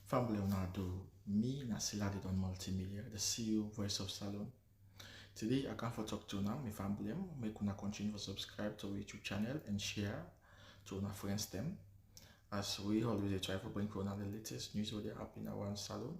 Family Leonardo, me Nasila did on multimedia, the CEO voice of Salon. Today I come for talk to now, my family, make una continue to subscribe to our YouTube channel and share to our friends them. As we always try to bring on the latest news what they happen around Salon,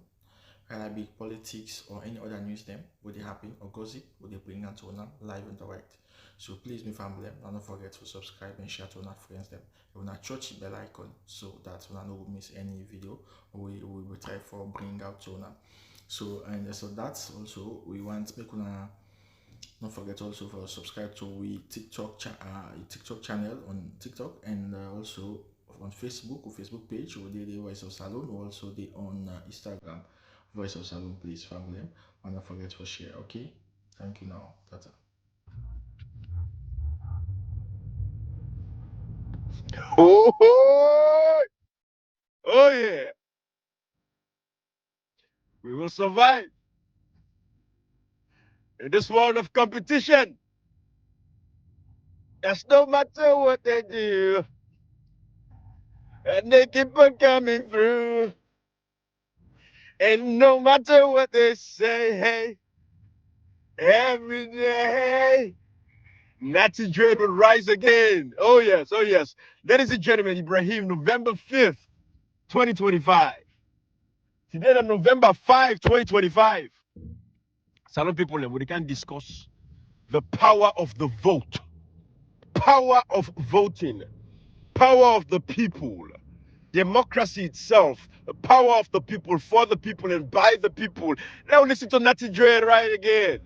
whether it be politics or any other news them, what they happen or gossip, what they bring out to una live and direct. So please, my family, don't forget to subscribe and share to our friends them. You wanna touch the bell icon so that you don't miss any video we will try for bring out to una. So that's also we want make una don't forget also for subscribe to we TikTok channel on TikTok and also on Facebook or Facebook page or the Voice of Salon or also the on Instagram Voice of Salon, please family. And don't forget to share. Okay, thank you now. Tata. Oh, oh yeah, we will survive in this world of competition. That's no matter what they do, and they keep on coming through. And no matter what they say, hey, every day, Natty Dread will rise again. Oh yes, oh yes. Ladies and gentlemen, Ibrahim, November 5th, 2025. Today on November 5, 2025. Some people we can discuss the power of the vote. Power of voting, power of the people, democracy itself, the power of the people, for the people, and by the people. Now listen to Natty Dre right again.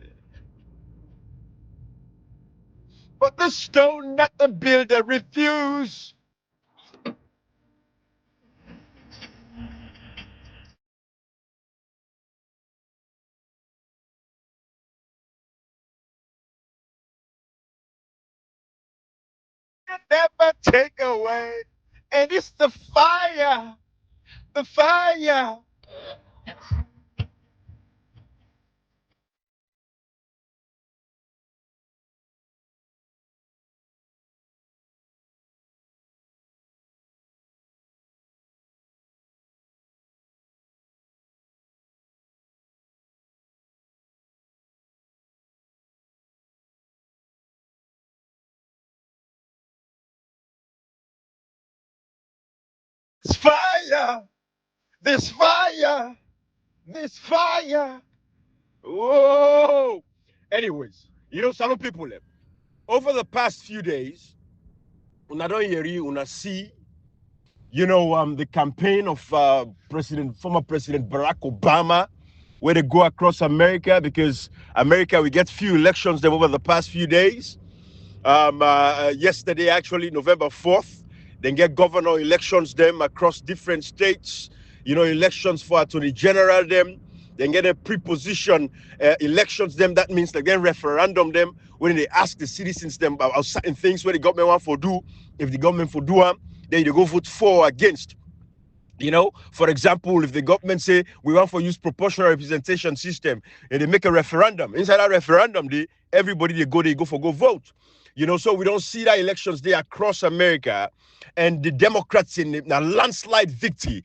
But the stone that the builder refused. Never take away. And it's the fire, the fire. It's fire, this fire, this fire. Whoa. Anyways, some people, over the past few days, una don't hear you, una see, the campaign of former President Barack Obama, where they go across America, because America, we get few elections there over the past few days. Yesterday, actually, November 4th, then get governor elections them across different states, elections for attorney general them, then get a preposition elections them. That means again referendum them, when they ask the citizens them about certain things where the government want for do. If the government for do them, then they go vote for or against. For example, if the government say we want to use proportional representation system and they make a referendum, inside that referendum, everybody they go vote. So we don't see that elections there across America, and the Democrats in a landslide victory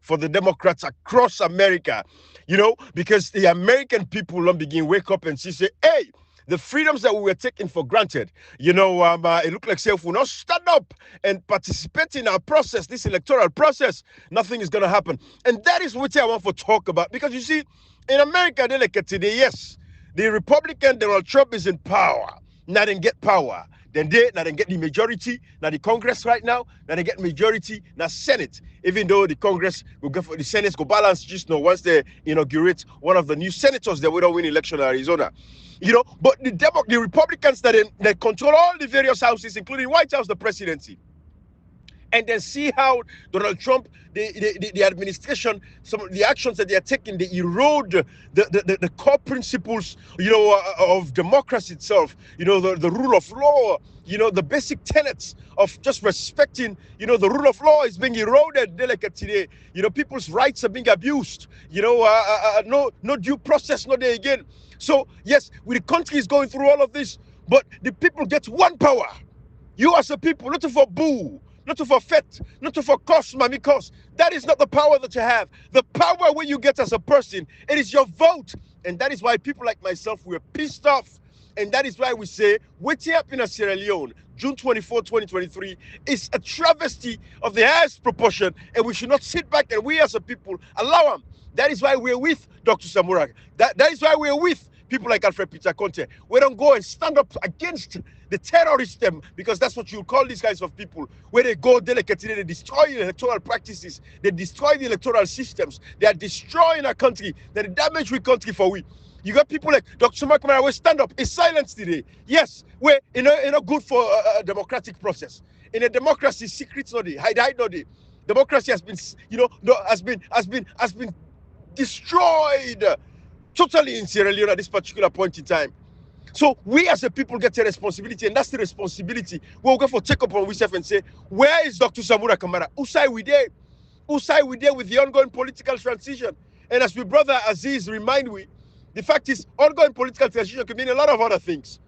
for the Democrats across America, because the American people don't begin wake up and say, hey, the freedoms that we were taking for granted, it looked like if we not stand up and participate in our process, this electoral process, nothing is going to happen. And that is what I want to talk about. Because you see, in America, they like today, yes, the Republican Donald Trump is in power. Now they get power. Now they get the majority. Now the Congress right now they get majority. Now Senate, even though the Congress will go for the Senate go balance just now once they inaugurate one of the new senators that will not win election in Arizona. But the Republicans that they control all the various houses, including White House, the presidency. And then see how Donald Trump, the administration, some of the actions that they are taking, they erode the core principles, of democracy itself, the rule of law, the basic tenets of just respecting, the rule of law is being eroded today. People's rights are being abused, no due process, no day again. So, yes, the country is going through all of this, but the people get one power. You as a people, not for boo, not to for fet, not to for cost, mommy cost. That is not the power that you have. The power where you get as a person, it is your vote. And that is why people like myself, we're pissed off. And that is why we say, what's happening in Sierra Leone, June 24, 2023, is a travesty of the highest proportion. And we should not sit back and we as a people allow them. That is why we're with Dr. Samura. That is why we're with people like Alfred Peter Conte. We don't go and stand up against the terrorists, because that's what you call these kinds of people, where they go delicately, they destroy electoral practices, they destroy the electoral systems, they are destroying our country, they damage we country for we. You got people like Dr. Kamara, we stand up, is silence today. Yes, we're good for a democratic process. In a democracy, secrets not there, hide not there. Democracy has been, has been destroyed totally in Sierra Leone at this particular point in time. So we as a people get a responsibility, and that's the responsibility we'll go for take up on ourselves and say, where is Dr. Samura Kamara? Whose side we there? Whose side we there with the ongoing political transition? And as my brother Aziz remind we, the fact is, ongoing political transition can mean a lot of other things.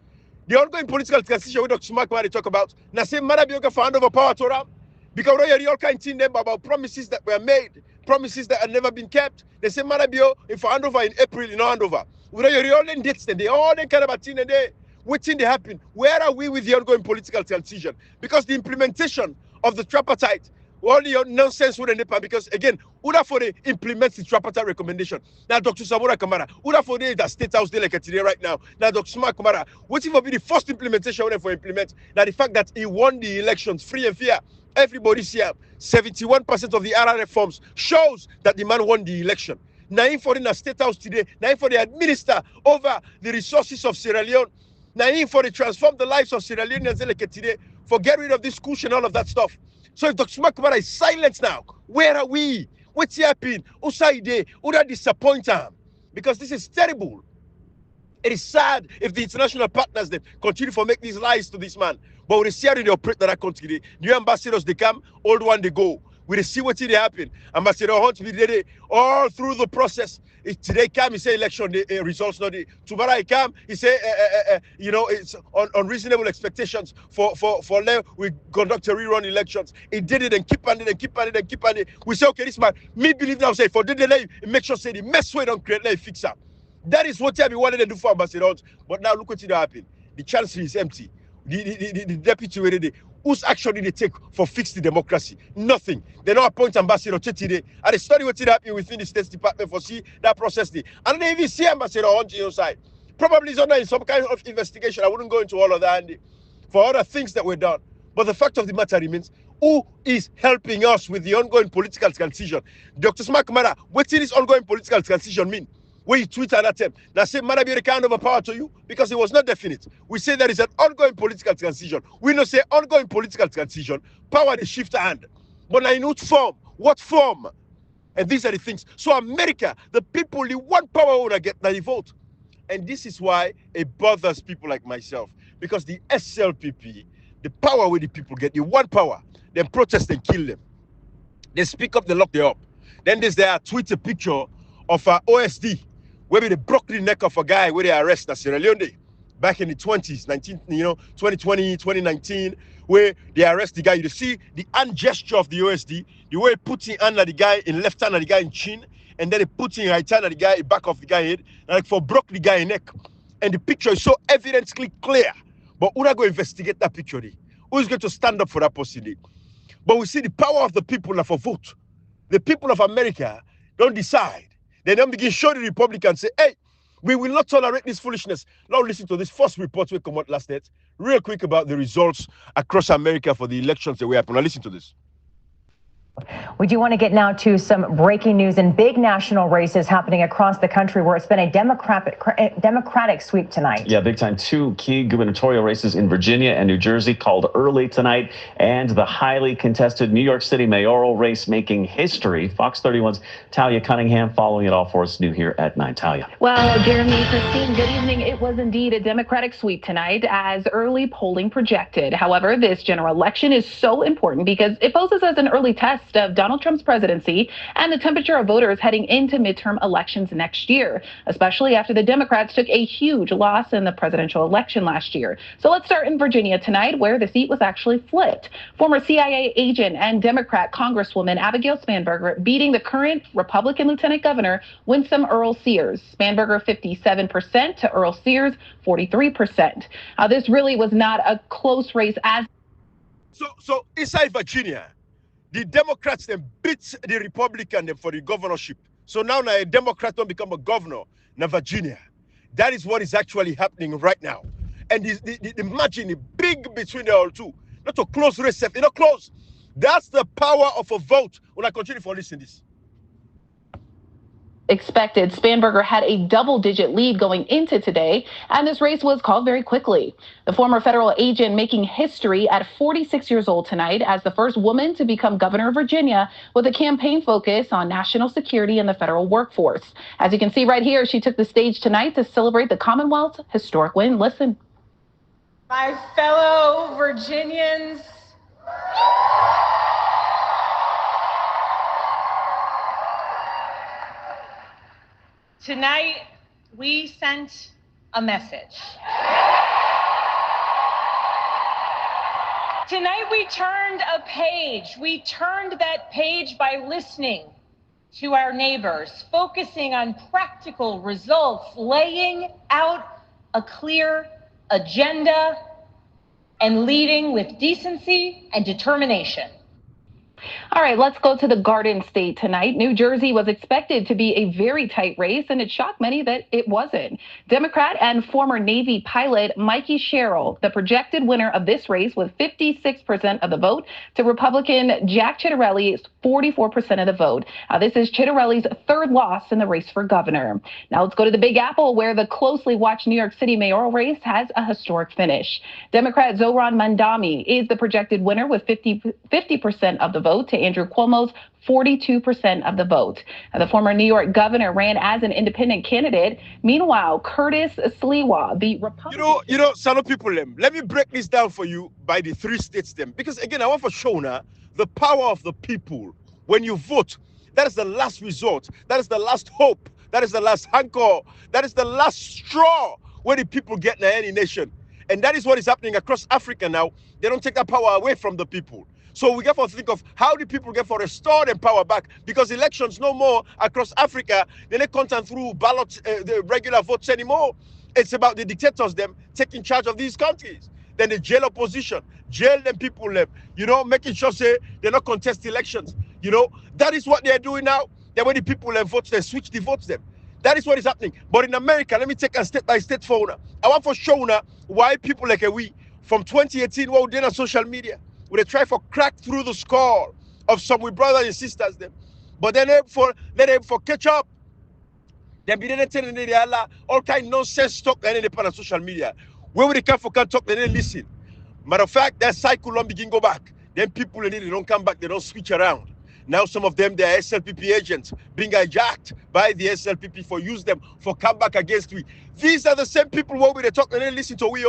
The ongoing political transition with Dr. Samura Kamara talk about, na say Marabioga for hand over power to Ram, because we all kind of thing them about promises that were made, promises that had never been kept. They say Marabio if hand over in April, in hand over. We all in dates, they all in kind of a thing and they waiting to happen. Where are we with the ongoing political transition? Because the implementation of the tripartite, all the nonsense wouldn't happen. Because again, Uda for the implements the tripartite recommendation. Now, Dr. Samura Kamara, Uda for the State House delegate today right now. Now, Dr. Samura Kamara, what will be the first implementation for implement? Now, the fact that he won the elections free and fair. Everybody's here. 71% of the RRF forms shows that the man won the election. Now, for the State House today, now for the administer over the resources of Sierra Leone, now for the transform the lives of Sierra Leoneans today, for get rid of this cushion and all of that stuff. So if Dr. Makubara is silent now, where are we? What's happening? Usaide, Uda disappoint him? Because this is terrible. It is sad if the international partners then continue to make these lies to this man. But we see how they operate that country. New ambassadors they come, old one they go. We see what did happen. Ambassador Hunt we did it all through the process. Today come, he say election results not the. Tomorrow he come, he say it's unreasonable expectations for them. We conduct a rerun elections. He did it and keep on it and keep on it and keep on it. We say okay, this man, me believe now say for the delay, make sure say the mess way don't create, let fix up. That is what we wanted to do for Ambassador Hunt. But now look what did happen. The chancellor is empty. The deputy where whose action did they take for fix the democracy? Nothing. They don't appoint ambassador today. And they study what did happen within the State Department for see that process. And they even see ambassador on your side. Probably it's under in some kind of investigation. I wouldn't go into all of that for other things that were done. But the fact of the matter remains, who is helping us with the ongoing political transition? Dr. Smak Mara, what did this ongoing political transition mean? When you tweet at them, now say Marabi can't have power to you because it was not definite. We say there is an ongoing political transition. We don't say ongoing political transition, power the shift hand. But I know form. What form? And these are the things. So America, the people, the one power owner get the vote. And this is why it bothers people like myself. Because the SLPP, the power where the people get, the one power, then protest and kill them. They speak up, they lock them up. Then there's their tweet a picture of OSD, where they broke the neck of a guy where they arrested Sierra Leone back in the 20s, 2020, 2019, where they arrest the guy. You see the hand gesture of the OSD, the way he puts his hand at the guy in left hand at the guy in chin, and then he puts in right hand at the guy back of the guy head, and like for broke the guy in neck. And the picture is so evidently clear. But who's going to investigate that picture? Who's going to stand up for that person? But we see the power of the people of a vote. The people of America don't decide. They then begin showing the Republicans, say, hey, we will not tolerate this foolishness. Now listen to this first report we come out last night, real quick about the results across America for the elections that we happen. Now listen to this. We do want to get now to some breaking news and big national races happening across the country where it's been a Democratic sweep tonight. Yeah, big time. Two key gubernatorial races in Virginia and New Jersey called early tonight, and the highly contested New York City mayoral race making history. Fox 31's Talia Cunningham following it all for us new here at 9. Talia. Well, Jeremy, Christine, good evening. It was indeed a Democratic sweep tonight as early polling projected. However, this general election is so important because it poses as an early test cost of Donald Trump's presidency and the temperature of voters heading into midterm elections next year, especially after the Democrats took a huge loss in the presidential election last year. So let's start in Virginia tonight, where the seat was actually flipped. Former CIA agent and Democrat Congresswoman Abigail Spanberger beating the current Republican Lieutenant Governor Winsome Earl Sears. Spanberger 57% to Earl Sears 43%. This really was not a close race as. So inside Virginia, the Democrats then beat the Republican for the governorship. So now a Democrat don't become a governor in Virginia. That is what is actually happening right now. And the margin is big between the all two. Not a close race, close. That's the power of a vote. When I continue for listening this. Expected. Spanberger had a double-digit lead going into today, and this race was called very quickly. The former federal agent making history at 46 years old tonight as the first woman to become governor of Virginia with a campaign focus on national security and the federal workforce. As you can see right here, she took the stage tonight to celebrate the Commonwealth's historic win. Listen. My fellow Virginians, tonight, we sent a message. Tonight, we turned a page. We turned that page by listening to our neighbors, focusing on practical results, laying out a clear agenda, and leading with decency and determination. All right, let's go to the Garden State tonight. New Jersey was expected to be a very tight race, and it shocked many that it wasn't. Democrat and former Navy pilot Mikey Sherrill, the projected winner of this race with 56% of the vote, to Republican Jack Ciattarelli's 44% of the vote. This is Ciattarelli's third loss in the race for governor. Now let's go to the Big Apple, where the closely watched New York City mayoral race has a historic finish. Democrat Zohran Mamdani is the projected winner with 50% of the vote to Andrew Cuomo's 42% of the vote. The former New York governor ran as an independent candidate. Meanwhile, Curtis Sliwa, the Republican... You know, some people, let me break this down for you by the three states, because again, I want to show now the power of the people. When you vote, that is the last resort. That is the last hope. That is the last anchor. That is the last straw where the people get in any nation. And that is what is happening across Africa now. They don't take that power away from the people. So we get to think of how the people get for restore their power back, because elections no more across Africa. They don't content through ballot, the regular votes anymore. It's about the dictators them taking charge of these countries. Then they jail opposition, jail them people, making sure say they not contest elections. That is what they are doing now. Then when the people vote, they switch the votes them. That is what is happening. But in America, let me take a step by step for now. I want to show now why people like we from 2018 what we did on social media. We try for crack through the skull of some we brothers and sisters them. But then they for catch up. They be telling all kind of nonsense talk and on social media. Where we come for can talk, they didn't listen. Matter of fact, that cycle don't begin go back. Then people they don't come back, they don't switch around. Now some of them, they are SLPP agents being hijacked by the SLPP for use them for come back against we. These are the same people where we talk and they listen to we.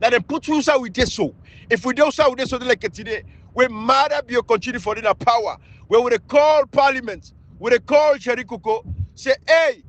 Now they put us out with this so. If we don't with this so like today, we matter be continue for the power. Where we call parliament, we call Cherikuko, say, hey,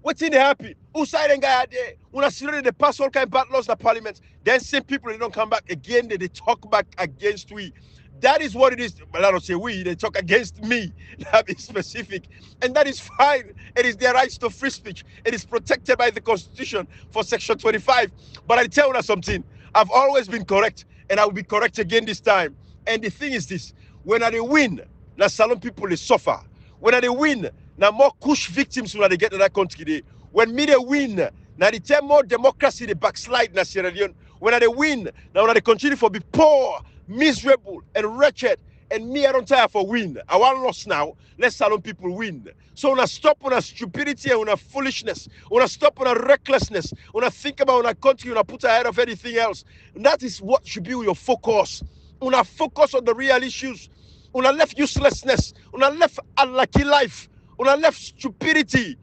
what's in the happy? Who side and guy there? When I see they pass all kind of bad laws in the parliament, then same people they don't come back again, they talk back against we. That is what it is. Well, I don't say we, they talk against me. That is specific. And that is fine. It is their rights to free speech. It is protected by the Constitution for Section 25. But I tell you something. I've always been correct, and I will be correct again this time. And the thing is this. When they win, now Salon people they suffer. When they win, now more Kush victims when they get to that country. They. When me they win, now they tell more democracy they backslide in Sierra Leone. When they win, now when they continue for be poor, miserable and wretched, and me I don't tire for win. I want lost now. Let Salon people win. So when I stop on a stupidity and on a foolishness, when I stop on a recklessness, when I think about our country, when I put ahead of anything else, and that is what should be your focus. When I focus on the real issues, when I left uselessness, when I left unlucky life, when I left stupidity,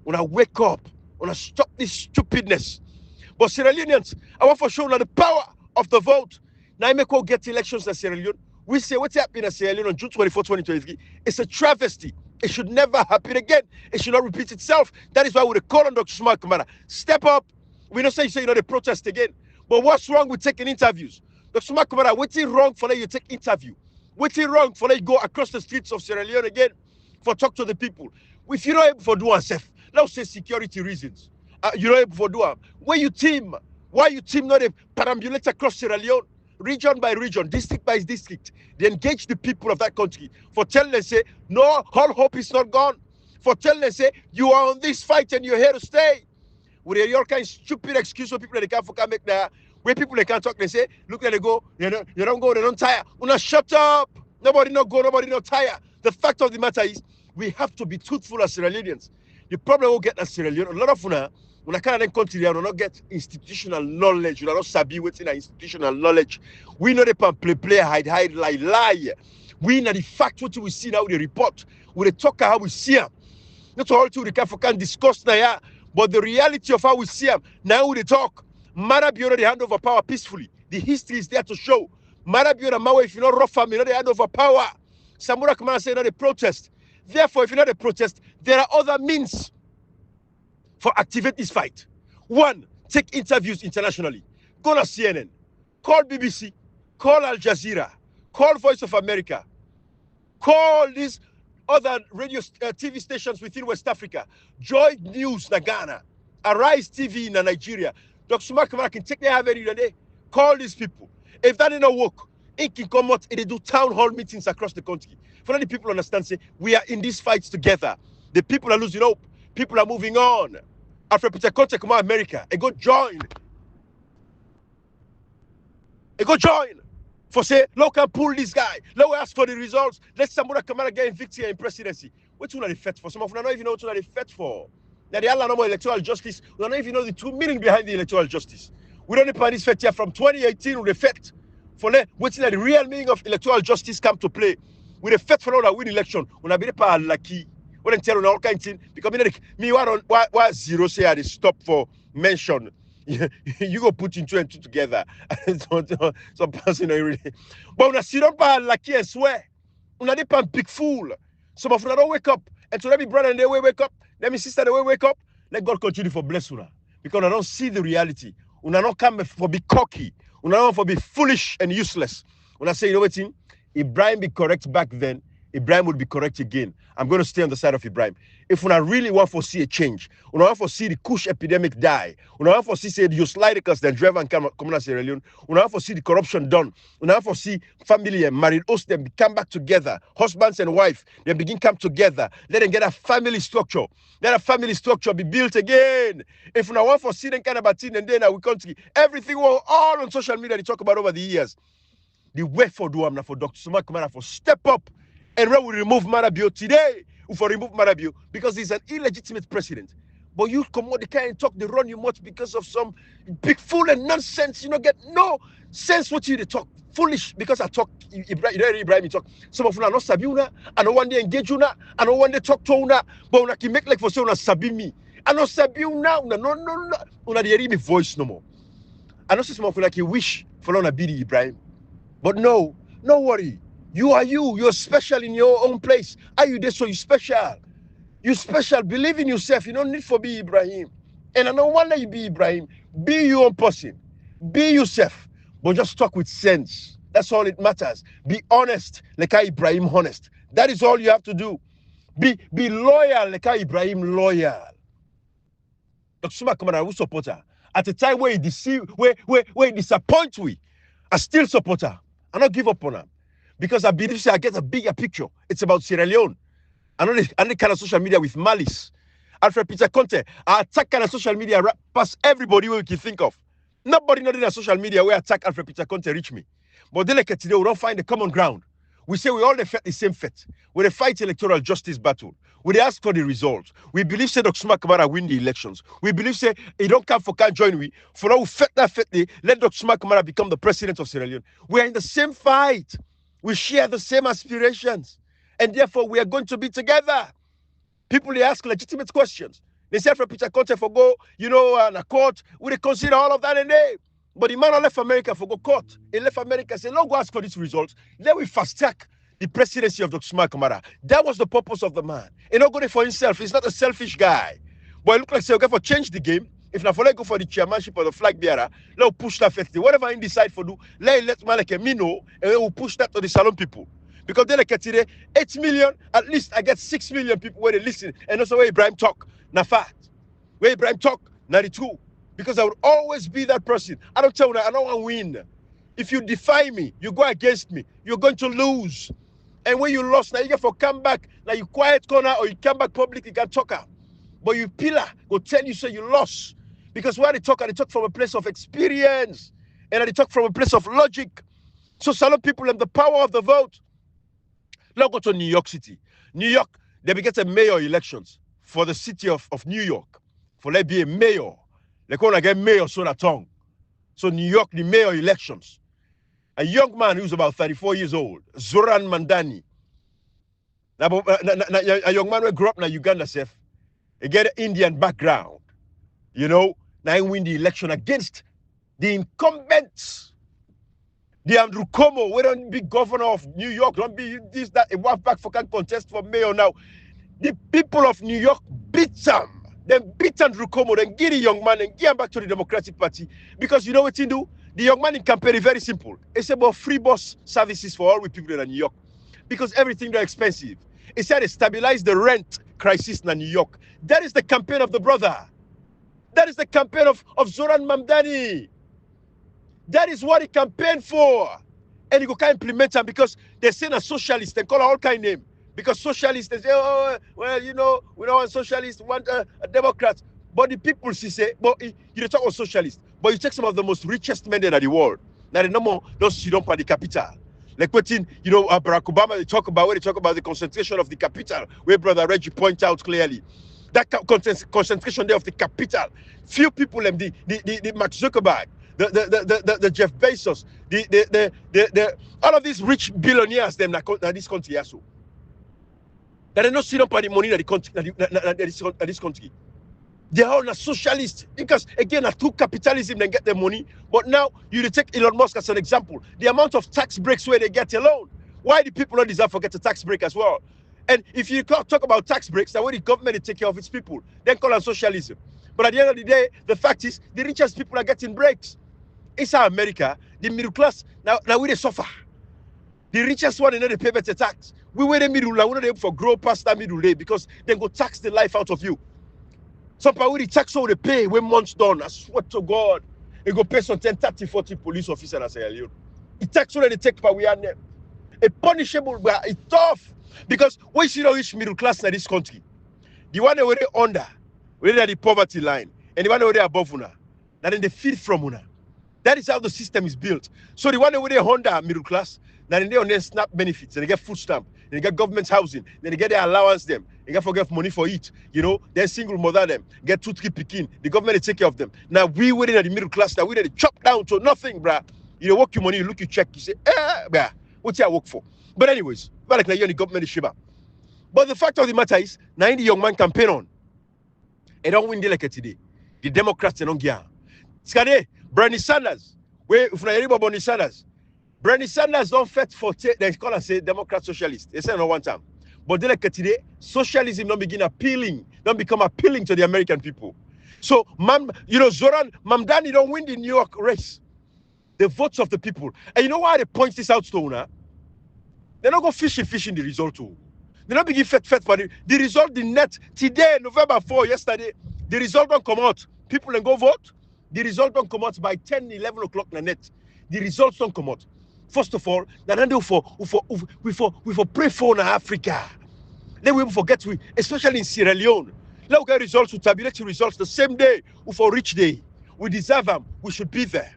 when I wake up, when I stop this stupidness. But Sierra Leoneans, I want to show now the power of the vote. Now I make go get elections in Sierra Leone. We say what's happening in Sierra Leone on June 24, 2023. It's a travesty. It should never happen again. It should not repeat itself. That is why we call on Dr. Sumar Kamara. Step up. We don't say they protest again. But what's wrong with taking interviews? Dr. Sumar Kamara, what's wrong for you take interview? What's wrong for you go across the streets of Sierra Leone again for talk to the people? If you're not able to do yourself, let's say security reasons. You're not able to do it. Why you team not a perambulate across Sierra Leone? Region by region, district by district, they engage the people of that country for telling them, say, no, all hope is not gone. For telling them, say, you are on this fight and you're here to stay. With your kind of stupid excuse for people that they can't make there, where people they can't talk, they say, look at they go, you don't go, they don't tire. Una shut up. Nobody not go, nobody not tire. The fact of the matter is, we have to be truthful as Sierra Leoneans. The problem we'll get as Sierra Leone, a lot of when I can't country, they will not get institutional knowledge. You not sabi within our institutional knowledge. We know they play, hide, lie. We know the fact what we see now, the report. We talk how we see them. Not all to the can discuss now, but the reality of how we see them. Now we talk. Marabio they hand over power peacefully. The history is there to show. Marabio and Mawa, if you're not rough family, they hand over power. Samura Kamara say not a protest. Therefore, if you're not a protest, there are other means for activate this fight. One, take interviews internationally. Go to CNN, call BBC, call Al Jazeera, call Voice of America, call these other radio TV stations within West Africa, Joy News in Ghana, Arise TV in Nigeria. Dr. Sumar Kamara can take their every day. Call these people. If that didn't work, it can come out and they do town hall meetings across the country. For the people understand, say, we are in these fights together. The people are losing hope. People are moving on. After Peter Conte come out America, and go join. And go join. For say, look and pull this guy. Let us ask for the results. Let Samura Kamara get victory in presidency. What you are the fet for? Some of you don't even know what you are the fet for. Now the Allah no more electoral justice. We don't even know the true meaning behind the electoral justice. We don't need this fet here from 2018 with the fet. For what's the real meaning of electoral justice come to play. With the fet for all that win election. When I be the lucky. When I tell you all kinds of things, because me what zero say I stop for mention. You go put in two and two together. Some person really. But when I sit up lucky and swear, when I dip big fool. Some of them don't wake up. And so let me brother and they wake up. Let me sister they wake up. Let God continue for bless una. Because I don't see the reality. Una don't come for be cocky. Una don't for be foolish and useless. When I say, you know what, Ibrahim be correct back then, Ibrahim would be correct again. I'm going to stay on the side of Ibrahim. If we really want to see a change, we want to see the Kush epidemic die, we want to see say the Usliticus, the driver and come to Sierra Leone, we want to see the corruption done, we want to see family and married hosts them come back together, husbands and wife, they begin come together, let them get a family structure, let a family structure be built again. If we want to see them kind of thing and then our country, everything all on social media they talk about over the years. The way for Duamna for Dr. Sumar Kamara for step up. And when we remove Marabio today, we for remove Marabio because he's an illegitimate president. But you come on the kind and talk, they run you much because of some big fool and nonsense. You don't get no sense what you talk. Foolish because I talk Ibrahim talk. Some of you are not sabi una, I don't want to engage una, I don't want to talk to una, but una can make like for say una sabi me. I don't sabi una, no. Una hear me voice no more. I know some of you like you wish for una be the Ibrahim. But no worry. You are you. You're special in your own place. Are you there? So you're special. You're special. Believe in yourself. You don't need for be Ibrahim. And I don't want that you be Ibrahim. Be your own person. Be yourself. But just talk with sense. That's all it matters. Be honest, like Ibrahim honest. That is all you have to do. Be loyal, like Ibrahim loyal. Dr. Sumar Kamara, we support her. At a time where he deceive, where he disappoints we, I still support her. I don't give up on her. Because I believe I get a bigger picture. It's about Sierra Leone. I don't need kind of social media with malice. Alfred Peter Conte, I attack kind of social media past everybody we can think of. Nobody not in a social media where attack Alfred Peter Conte reach me. But then like today, we don't find the common ground. We say we all fight the same fight. We fight electoral justice battle. We ask for the results. We believe say Dr. Sumar Kamara win the elections. We believe say he don't come for can't join we. For now we fight that fight, let Dr. Sumar Kamara become the president of Sierra Leone. We are in the same fight. We share the same aspirations. And therefore, we are going to be together. People, they ask legitimate questions. They say, for Peter Conte for go, in a court, we consider all of that and But the man left America for go court. He left America, said, "No, go ask for this result. Then we fast track the presidency of Dr. Sumar Kamara." That was the purpose of the man. He not going for himself. He's not a selfish guy. But it look like say, okay, for change the game. If not for let go for the chairmanship or the flag bearer, let push that 50. Whatever he decide for do, let man like me know, and we will push that to the salon people. Because then like today, 8 million, at least I get 6 million people where they listen. And also where Ibrahim talk, na fact. Where Ibrahim talk, 92. Because I would always be that person. I don't tell you, I don't want to win. If you defy me, you go against me, you're going to lose. And when you lost, now you get for come back, now you quiet corner or you come back public, you can talk out. But you pillar go tell you say you lost. Because when they talk from a place of experience. And they talk from a place of logic. So some people have the power of the vote. Now go to New York City. New York, they will get a mayor elections for the city of New York. For let be a mayor. They're going to get mayor so that tongue. So New York, the mayor elections. A young man who's about 34 years old, Zoran Mandani. Now, a young man who grew up in Uganda, he get an Indian background. You know, now he win the election against the incumbents. The Andrew Cuomo, we don't be governor of New York, don't be this, that, a walk back for can contest for mayor now. The people of New York beat them. Then beat Andrew Cuomo, then give the young man and give him back to the Democratic Party. Because you know what he do? The young man in campaign is very simple. It's about free bus services for all we people in New York. Because everything is expensive. He said stabilize the rent crisis in New York. That is the campaign of the brother. That is the campaign of Zoran Mamdani. That is what he campaigned for. And he go can't implement them because they're saying a socialist and call all kind of name. Because socialists, they say, oh, well, you know, we don't want socialists, we want a Democrat. But the people say, but you don't talk about socialists, but you take some of the most richest men in the world. Now, the number those you don't pay the capital. Like what in, you know, Barack Obama, they talk about the concentration of the capital, where Brother Reggie point out clearly. That concentration there of the capital. Few people, the Mark Zuckerberg, the Jeff Bezos, the all of these rich billionaires, them that this country also. That they not sit up on the money that this country. They are all a socialist because again, through capitalism they get their money. But now you take Elon Musk as an example. The amount of tax breaks where they get alone. Why do people not deserve to get a tax break as well? And if you talk about tax breaks, that way the government will take care of its people, then call it socialism. But at the end of the day, the fact is the richest people are getting breaks. Inside America, the middle class now we they suffer. The richest one, they pay better tax. We were the middle, we not able for grow past that middle day because they go tax the life out of you. Some people the tax all they pay when months done. I swear to God, they go pay some 10, 30, 40 police officers and say, you. The tax all they take per we are there. A punishable, but it's tough. Because when you see now each middle class in this country, the one that were under, where they are the poverty line, and the one that were above una, then they feed from una. That is how the system is built. So the one that were under middle class, then they on their SNAP benefits, and they get food stamp, then they get government housing, then they get their allowance them, they get forget money for it, you know, they're single mother them, get 2, 3 picking, the government they take care of them. Now we were in the middle class, now we they chop down to nothing, bruh. You work your money, you look, you check, you say, bruh, what's I work for? But anyways, like now you're the government shiba. But the fact of the matter is, now the young man campaign on. They don't win the like today. The Democrats they don't get. Skade, Bernie Sanders. Where if na everybody Bernie Sanders. Bernie Sanders don't fit for they call and say Democrat socialist. They say no one time. But they like today, socialism don't begin appealing, don't become appealing to the American people. So Zoran Mamdani don't win the New York race. The votes of the people. And you know why they point this out to una? They're not going fishing the result too. They're not begin fet for the result, the net today, November 4, yesterday, the result don't come out. People then go vote. The result don't come out by 10, 11 o'clock in the net. The results don't come out. First of all, we for pray for Africa. Then we forget especially in Sierra Leone. Let we get results, we tabulate the results the same day, for rich day. We deserve them. We should be there.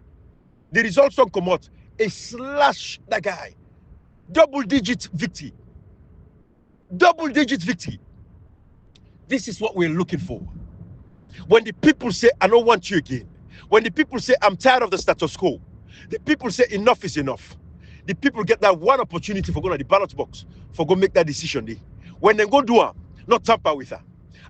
The results don't come out. A slash that guy. Double-digit victory. Double-digit victory. This is what we're looking for. When the people say, I don't want you again. When the people say, I'm tired of the status quo. The people say, enough is enough. The people get that one opportunity for going to the ballot box, for go make that decision day. When they go do it, not tamper with her.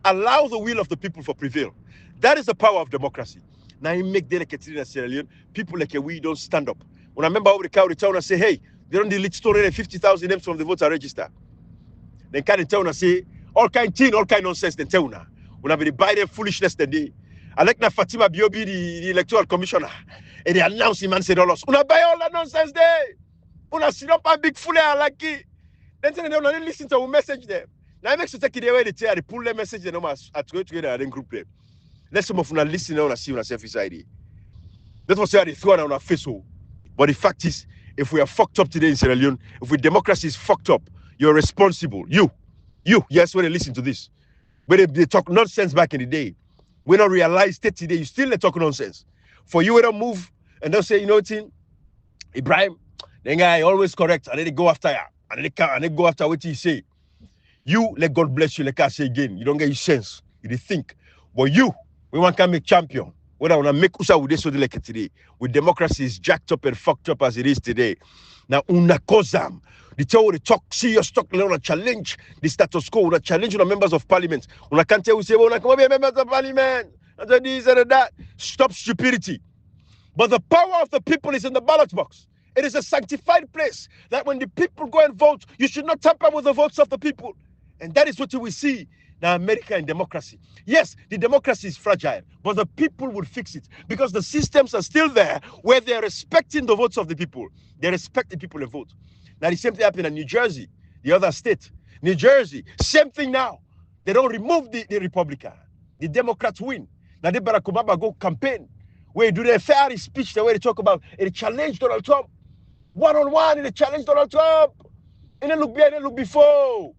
Allow the will of the people to prevail. That is the power of democracy. Now you make the Catrina Sierra Leone, people like we don't stand up. When I remember over the cow, the town and say, hey, they don't delete 250,000 names from the voter register. Then kind of town and say, all kind of thing, all kind of nonsense, then tell now. When I be the Biden foolishness today. I like na Fatima Biobi, the electoral commissioner, and they announce him and say, dollars. Una buy all that nonsense there. Una sit up a big fool like it. Then they don't listen to our message there. Now it makes you take it away, they pull the message, they know at go together and then group them. Let some of you listen and see on a selfish idea. That was how they throw it on our face. But the fact is, if we are fucked up today in Sierra Leone, if we democracy is fucked up, you're responsible. You, yes, when they listen to this. When they talk nonsense back in the day, we don't realize that today, you still talk nonsense. For you, we don't move and don't say, you know what, Ibrahim, the guy always correct, and then they go after you, and they go after what he say. You, let God bless you, like I say again, you don't get your sense, you think. But you, we want to make champion. When I want to make us with this like today, with democracy is jacked up and fucked up as it is today. Now, una kozam. The tell the talk serious talk, we challenge the status quo, we challenge the members of parliament. We can't tell we say, well, come be members of parliament, and this and that. Stop stupidity. But the power of the people is in the ballot box. It is a sanctified place that when the people go and vote, you should not tamper with the votes of the people. And that is what we see now, America and democracy. Yes, the democracy is fragile, but the people will fix it because the systems are still there where they're respecting the votes of the people. They respect the people and vote. Now, the same thing happened in New Jersey, the other state. New Jersey, same thing now. They don't remove the Republican. The Democrats win. Now, they Barack Obama go campaign where they do their fair speech, the way they talk about, and they challenge Donald Trump. One-on-one, and they challenge Donald Trump. And they look behind, they look before.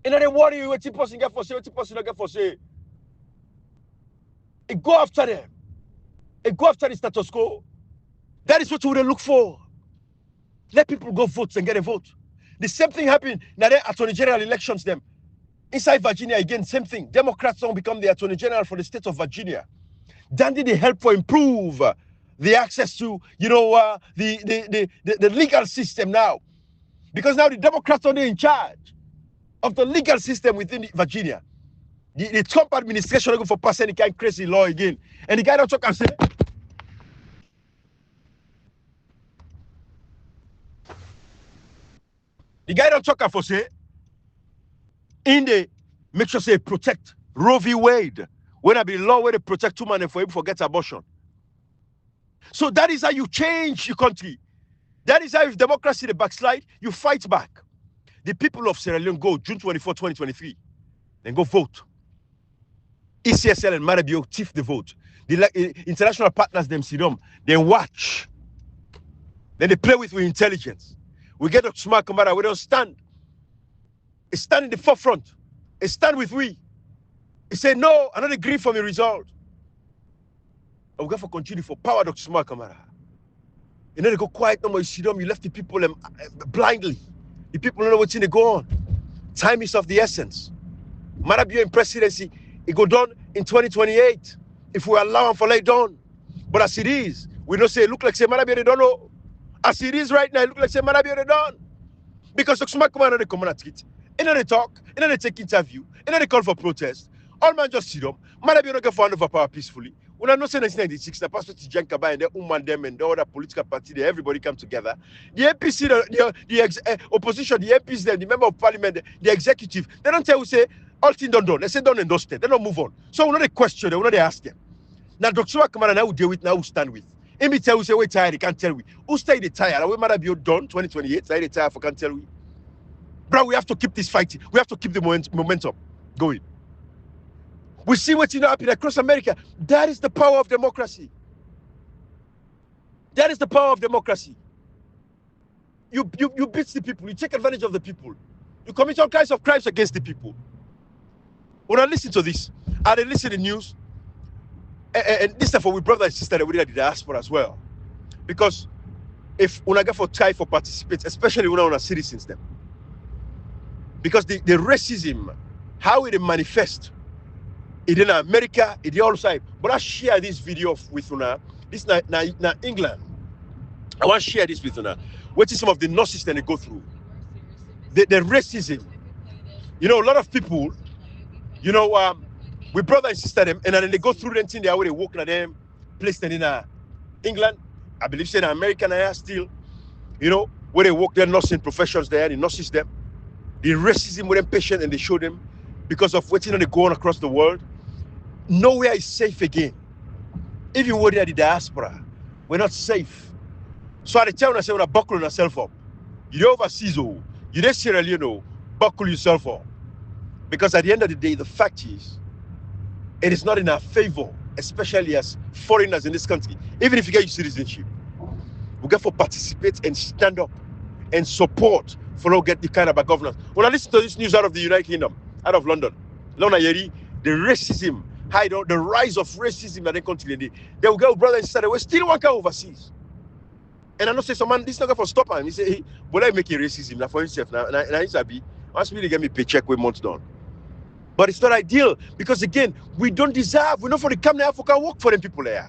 And then they worry you, what the person get for say, what the person not get for say. It go after them. It go after the status quo. That is what we look for. Let people go vote and get a vote. The same thing happened now the attorney general elections them. Inside Virginia, again, same thing. Democrats don't become the attorney general for the state of Virginia. Then did they help for improve the access to, the legal system now. Because now the Democrats are in charge of the legal system within Virginia. The Trump administration are going for pass any kind of crazy law again. And the guy don't talk and say, the guy don't talk for say, in the make sure say protect Roe v. Wade. When I be law where they protect women and for him forget abortion. So that is how you change your country. That is how if democracy the backslide, you fight back. The people of Sierra Leone go June 24, 2023. Then go vote. ECSL and Marabio thief the vote. The international partners them see them. Then watch. Then they play with intelligence. We get a smart camera, we don't stand. It stand in the forefront. It stand with we. It say, no, I don't agree for the result. And we got to continue for power, Dr. Smart camera. And then they go quiet, no more, you see them, you left the people blindly. The people don't know what's in the go on. Time is of the essence. Marabio in presidency, it go done in 2028. If we allow them for lay down. But as it is, we don't say, look like say Marabio, they don't know. As it is right now, it look like say Marabio, they don't. Because the smart commander, they come on at it. And then they talk, and then they take interview, and then they call for protest. All man just sit up. Marabio don't get for hand over power peacefully. When I know say 1996, the pastor Tijan Kaba and the Umman them and the other political party, everybody come together. The APC, the opposition, the MPs, the member of parliament, the executive, they don't tell you say all things done. They say done and dusted. They don't move on. So we know they question them, we know they ask them. Now Dr. Kamara now we deal with, now we stand with. And me tell you say we tired, they can't tell we. Who stay the tired? We might be done 2028. Stay the tired for can't tell we. Bro, we have to keep this fighting. We have to keep the momentum going. We see what's happening across America. That is the power of democracy. That is the power of democracy. You beat the people. You take advantage of the people. You commit all kinds of crimes against the people. When I listen to this, I listen to the news, and this time for we brother and sister that we did the diaspora as well. Because if when I get for try for participate, especially when I want to citizens them. Because the racism, how it manifests, it in America, it the other side. But I share this video with Una. This now England. I want to share this with Una. What is some of the nonsense that they go through? The racism. You know, a lot of people, We brother and sister them, and then they go through them thing there where they walk at them, place them in England, I believe say in America now still, you know, where they work their nursing professions there, the nurses them, the racism with them patient and they show them because of what's they go on across the world. Nowhere is safe again. Even when they're the diaspora, we're not safe. So at the time when I say when I buckle yourself up, you're overseas, oh, you don't Sierra Leone, oh, buckle yourself up. Because at the end of the day, the fact is, it is not in our favor, especially as foreigners in this country. Even if you get your citizenship, we got to participate and stand up and support for not get the kind of a governance. When I listen to this news out of the United Kingdom, out of London, the racism, the rise of racism in the country, they will go, brother and sister, we still want to go overseas. And I know say some man, this is not going to stop him. He say, hey, but I make a racism now for himself. Now he's happy. Once me to get me paycheck with months done. But it's not ideal because again, we don't deserve. We're not for the come now Africa work for them people there.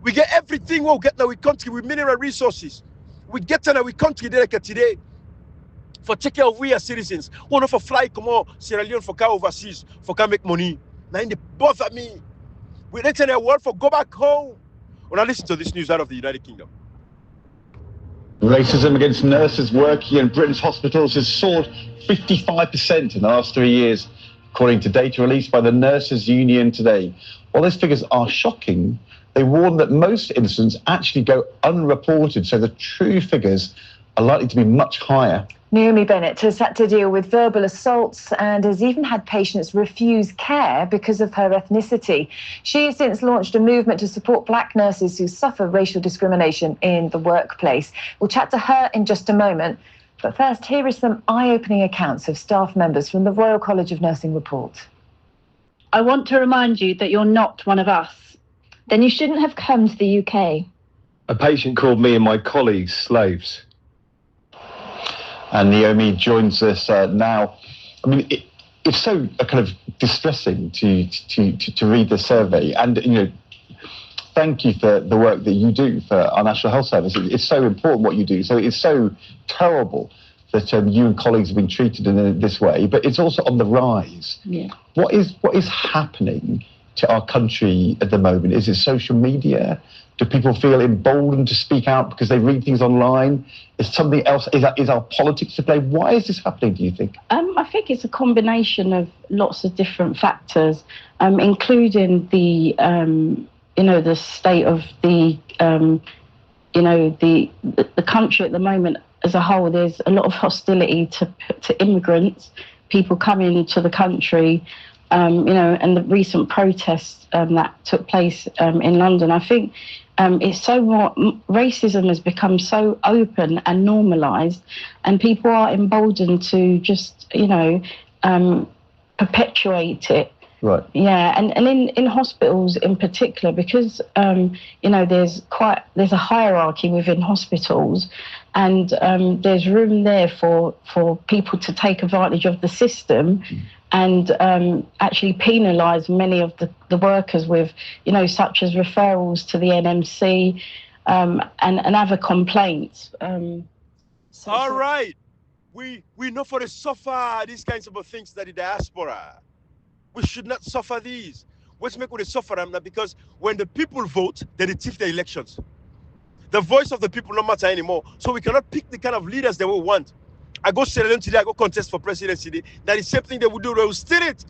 We get everything we'll get now we country with mineral resources. We get in our country there like today for take care of we as citizens. We're not for fly come on Sierra Leone for car overseas for can make money. Now in the both of me. We don't tell the world for go back home. When I listen to this news out of the United Kingdom. Racism against nurses working in Britain's hospitals has soared 55% in the last 3 years, according to data released by the Nurses Union today. While those figures are shocking, they warn that most incidents actually go unreported, so the true figures are likely to be much higher. Naomi Bennett has had to deal with verbal assaults and has even had patients refuse care because of her ethnicity. She has since launched a movement to support black nurses who suffer racial discrimination in the workplace. We'll chat to her in just a moment. But first, here are some eye-opening accounts of staff members from the Royal College of Nursing report. I want to remind you that you're not one of us. Then you shouldn't have come to the UK. A patient called me and my colleagues slaves. And Naomi joins us now. I mean, it's so kind of distressing to read the survey. And, you know, thank you for the work that you do for our National Health Service. It's so important what you do. So it's so terrible that you and colleagues have been treated in this way, but it's also on the rise. Yeah. What is happening to our country at the moment? Is it social media? Do people feel emboldened to speak out because they read things online? Is something else? Is our politics to blame? Why is this happening, do you think? I think it's a combination of lots of different factors, including the the state of the the country at the moment as a whole. There's a lot of hostility to immigrants, people coming to the country, and the recent protests that took place in London. I think it's so more, racism has become so open and normalised, and people are emboldened to just, perpetuate it. Right. Yeah, and in hospitals in particular, because there's a hierarchy within hospitals, and there's room there for people to take advantage of the system. And actually penalise many of the workers with, such as referrals to the NMC and other complaints. All right. We know for the suffer these kinds of things that the diaspora. We should not suffer these. Let's make we suffer them because when the people vote, they thief the elections. The voice of the people don't matter anymore. So we cannot pick the kind of leaders that we want. I go Sierra Leone today, I go contest for presidency. That is the same thing they will do. They will steal it.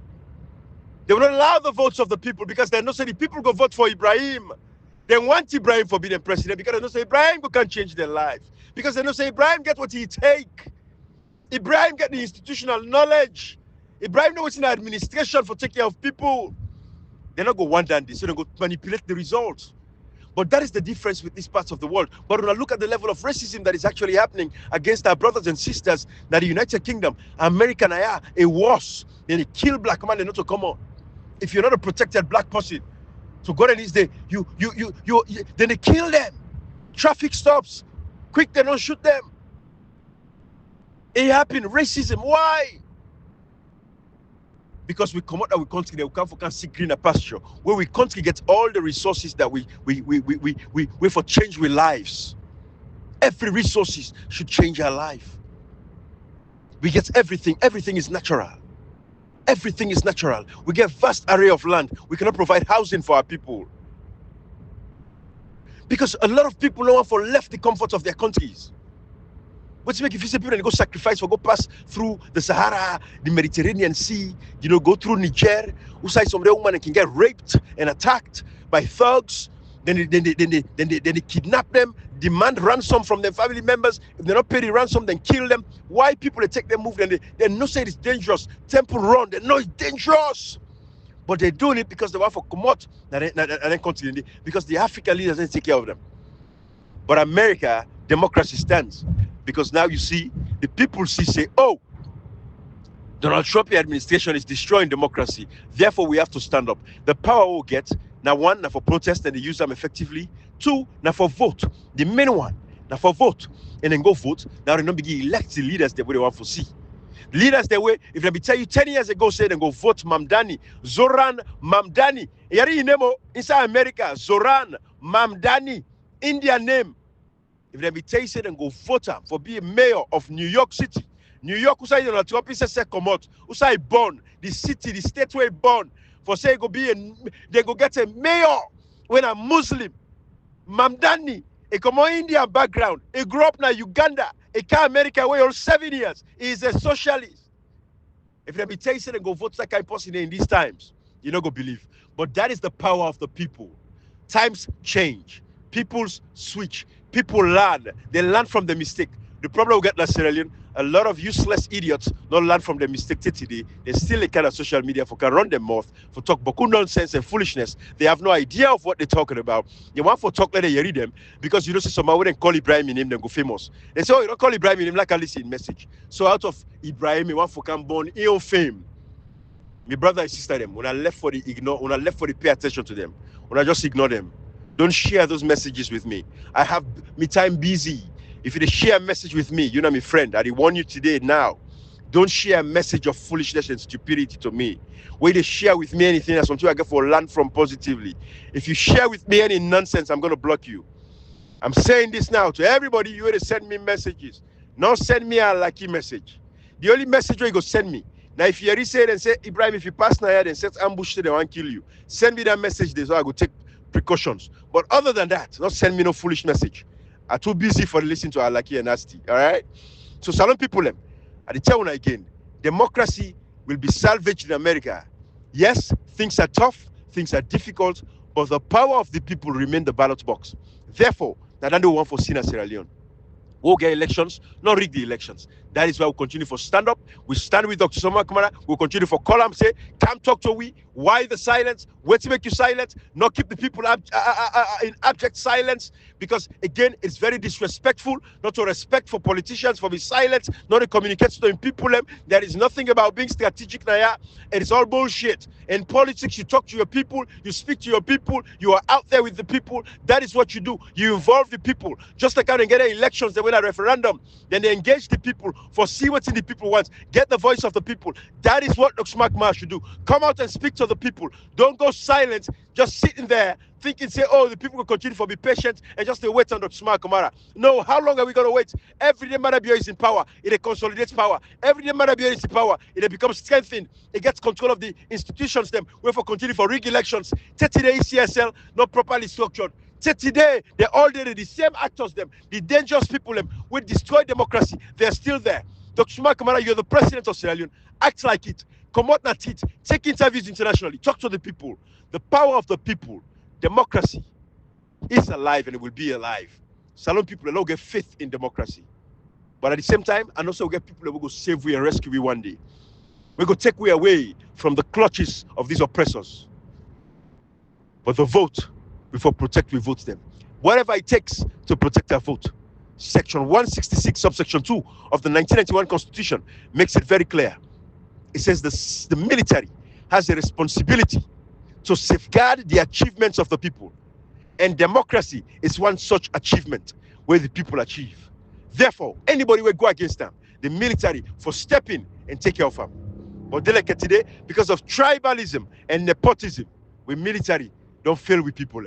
They will not allow the votes of the people because they know say the people go vote for Ibrahim. They want Ibrahim for being president because they know say Ibrahim can't change their life. Because they know say Ibrahim get what he take. Ibrahim get the institutional knowledge. Ibrahim knows in the administration for taking care of people. They're not going to want that, so they go manipulate the results. But that is the difference with these parts of the world. But when I look at the level of racism that is actually happening against our brothers and sisters, that the United Kingdom, America, it was. Then they kill black man, they not to come on. If you're not a protected black person, so God and his day, then they kill them. Traffic stops. Quick, they don't shoot them. It happened. Racism. Why? Because we come out of our country, we come for seek greener pasture, where we country get all the resources that we for change with lives. Every resources should change our life. We get everything. Everything is natural. Everything is natural. We get vast array of land. We cannot provide housing for our people. Because a lot of people no one for left the comfort of their countries. What's make you feel people go sacrifice for go pass through the Sahara, the Mediterranean Sea, go through Niger, who say some young man can get raped and attacked by thugs, then they kidnap them, demand ransom from their family members. If they're not pay the ransom, then kill them. Why people they take their move and they know say it's dangerous. Temple Run, they know it's dangerous. But they're doing it because they want for come out and then continue because the African leaders didn't take care of them. But America, democracy stands. Because now you see, the people say, oh, Donald Trump administration is destroying democracy. Therefore, we have to stand up. The power we'll get, now one, now for protest and they use them effectively. Two, now for vote. The main one, now for vote. And then go vote. Now they don't begin elect the leaders the way they want to see. Leaders the way, if they be tell you 10 years ago, say then go vote Mamdani, Zoran Mamdani. Yari name inside America, Zoran Mamdani, Indian name. If they be tasted and go vote for being mayor of New York City. New York, who say Donald Trump is a come out, who say born, the city, the state where born, for say go be they go get a mayor when I'm Muslim. Mamdani, a common Indian background, he grew up in Uganda, a car America where all 7 years. He is a socialist. If they be tasted and go vote that kind of person in these times, you not go believe. But that is the power of the people. Times change. People's switch. People learn. They learn from the mistake. The problem we get in Sierra Leone, a lot of useless idiots don't learn from the mistake today. They still a kind of social media for can run their mouth, for talk boku nonsense and foolishness. They have no idea of what they're talking about. They want for talk, let they read them, because you know see someone wouldn't call Ibrahim in him, then go famous. They say, oh, you don't call Ibrahim in him like I listen message. So out of Ibrahim, you want for can born ill fame. My brother and sister them, when I left for the pay attention to them, when I just ignore them. Don't share those messages with me. I have me time busy. If you share a message with me, you know my friend, I warn you today now. Don't share a message of foolishness and stupidity to me. When they share with me anything that's something I get for learn from positively. If you share with me any nonsense, I'm going to block you. I'm saying this now to everybody. You want to send me messages. Not send me a lucky message. The only message where you go send me. Now, if you already say it and say, Ibrahim, if you pass now and set ambush, they want to kill you. Send me that message there so I go take precautions. But other than that, not send me no foolish message. I'm too busy for listening to Alaki and Nasty. All right? So, salon people, them. I tell you again, democracy will be salvaged in America. Yes, things are tough, things are difficult, but the power of the people remain the ballot box. Therefore, that I don't want for Sierra Leone. We'll get elections, not rig the elections. That is why we'll continue for stand up. We stand with Dr. Soma Kamara. We'll continue for column say, come talk to we. Why the silence? Where to make you silent? Not keep the people in abject silence. Because again, it's very disrespectful not to respect for politicians for be silent, not to communicate to the people. There is nothing about being strategic now. It is all bullshit. In politics, you talk to your people, you speak to your people, you are out there with the people. That is what you do. You involve the people. Just like how they get elections, they win a referendum. Then they engage the people for see what's in the people wants. Get the voice of the people. That is what Dr. Smakma should do. Come out and speak to the people. Don't go silent, just sitting there thinking, say, oh, the people will continue for be patient and just wait on Dr. Smakma. No, how long are we going to wait? Every day Marabio is in power. It consolidates power. Every day Marabio is in power. It becomes strengthened. It gets control of the institutions. Them wait for continue for rig elections. Today ECSL not properly structured. Today they're all there. The same actors. Them the dangerous people. Them will destroy democracy. They're still there. Dr. Smakma, you're the president of Sierra Leone. Act like it. Come out at it. Take interviews internationally. Talk to the people. The power of the people. Democracy is alive and it will be alive. Salon people will get faith in democracy. But at the same time, and also get people that will go save we and rescue we one day. We go take we away from the clutches of these oppressors. But the vote, before protect, we vote them. Whatever it takes to protect our vote. Section 166, subsection 2 of the 1991 Constitution makes it very clear. It says the military has a responsibility to safeguard the achievements of the people. And democracy is one such achievement where the people achieve. Therefore, anybody will go against them, the military, for stepping and take care of them. But today, because of tribalism and nepotism, we military don't fail with people.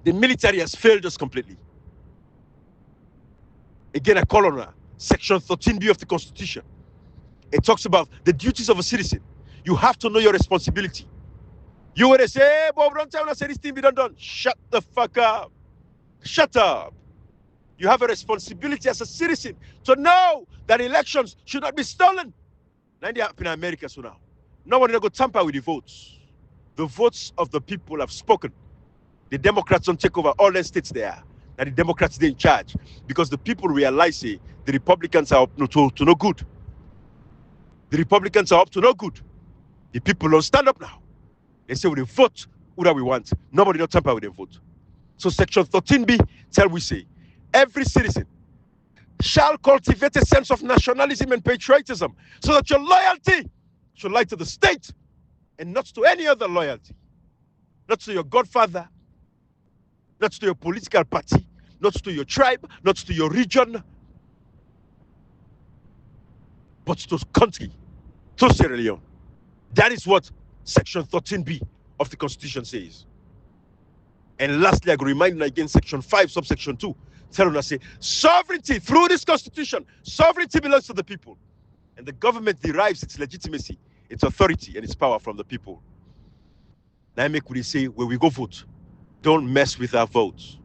The military has failed us completely. Again, I call on Section 13B of the Constitution. It talks about the duties of a citizen. You have to know your responsibility. You would say, hey, Bob, don't tell us this thing be done. Shut the fuck up. Shut up. You have a responsibility as a citizen to know that elections should not be stolen. Now they happen in America so now. Nobody go tamper with the votes. The votes of the people have spoken. The Democrats don't take over all the states there. And the Democrats, they're in charge. Because the people realize the Republicans are up to no good. The Republicans are up to no good. The people don't stand up now. They say, we vote who that we want. Nobody don't tamper with their vote. So section 13B tell we say, every citizen shall cultivate a sense of nationalism and patriotism so that your loyalty should lie to the state and not to any other loyalty. Not to your godfather, not to your political party, not to your tribe, not to your region, but to country, to Sierra Leone. That is what section 13B of the Constitution says. And lastly, I go remind you again, section 5, subsection 2, telling us, say, sovereignty through this Constitution, sovereignty belongs to the people. And the government derives its legitimacy, its authority, and its power from the people. Now I make what they say, when we go vote, don't mess with our votes.